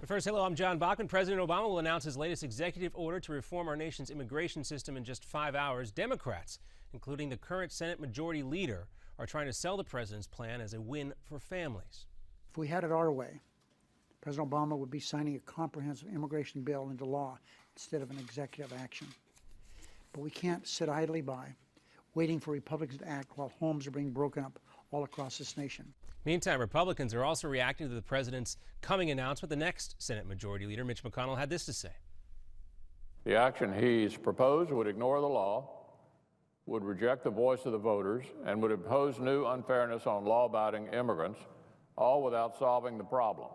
But first, hello, I'm John Bachkman. President Obama will announce his latest executive order to reform our nation's immigration system in just 5 hours. Democrats, including the current Senate Majority Leader, are trying to sell the president's plan as a win for families. If we had it our way, President Obama would be signing a comprehensive immigration bill into law instead of an executive action. But we can't sit idly by, waiting for Republicans to act while homes are being broken up all across this nation. Meantime, Republicans are also reacting to the president's coming announcement. The next Senate Majority Leader, Mitch McConnell, had this to say. The action he's proposed would ignore the law, would reject the voice of the voters, and would impose new unfairness on law-abiding immigrants, all without solving the problem.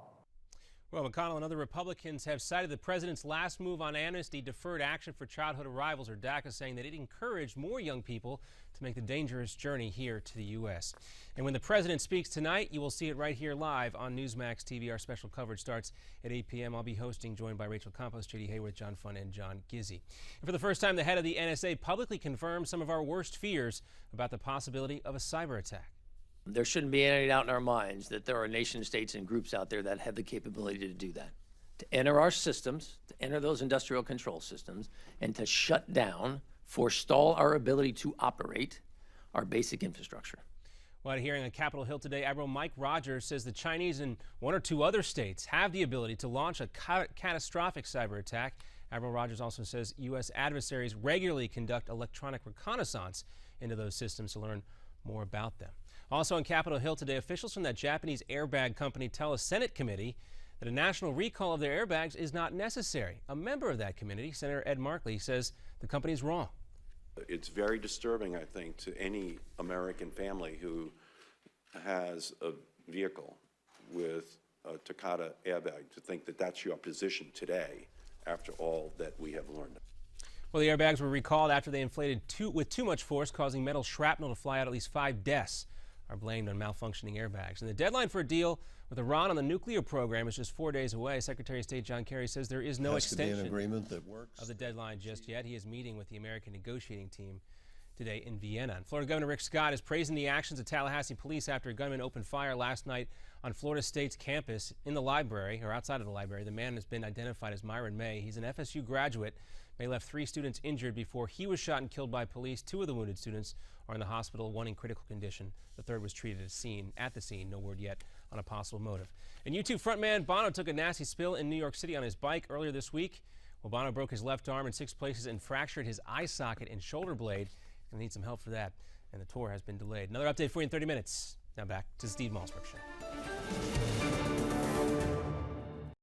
Well, McConnell and other Republicans have cited the president's last move on amnesty, deferred action for childhood arrivals, or DACA, saying that it encouraged more young people to make the dangerous journey here to the U.S. And when the president speaks tonight, you will see it right here live on Newsmax TV. Our special coverage starts at 8 p.m. I'll be hosting, joined by Rachel Campos, J.D. Hayworth, John Fun, and John Gizzi. And for the first time, the head of the NSA publicly confirmed some of our worst fears about the possibility of a cyber attack. There shouldn't be any doubt in our minds that there are nation states and groups out there that have the capability to do that, to enter our systems, to enter those industrial control systems, and to shut down, forestall our ability to operate our basic infrastructure. Well, at a hearing on Capitol Hill today, Admiral Mike Rogers says the Chinese and one or two other states have the ability to launch a catastrophic cyber attack. Admiral Rogers also says U.S. adversaries regularly conduct electronic reconnaissance into those systems to learn more about them. Also on Capitol Hill today, officials from that Japanese airbag company tell a Senate committee that a national recall of their airbags is not necessary. A member of that committee, Senator Ed Markey, says the company is wrong. It's very disturbing, I think, to any American family who has a vehicle with a Takata airbag to think that that's your position today after all that we have learned. Well, the airbags were recalled after they inflated with too much force, causing metal shrapnel to fly out. At least 5 deaths are blamed on malfunctioning airbags. And the deadline for a deal with Iran on the nuclear program is just 4 days away. Secretary of State John Kerry says there is no extension of the deadline just yet. He is meeting with the American negotiating team today in Vienna. And Florida Governor Rick Scott is praising the actions of Tallahassee police after a gunman opened fire last night on Florida State's campus in the library, or outside of the library. The man has been identified as Myron May. He's an FSU graduate. May left 3 students injured before he was shot and killed by police. 2 of the wounded students are in the hospital, 1 in critical condition. The 3rd was treated at the scene. No word yet on a possible motive. And U2 frontman Bono took a nasty spill in New York City on his bike earlier this week. Well, Bono broke his left arm in 6 places and fractured his eye socket and shoulder blade. Going to need some help for that, and the tour has been delayed. Another update for you in 30 minutes. Now back to the Steve Malzberg Show.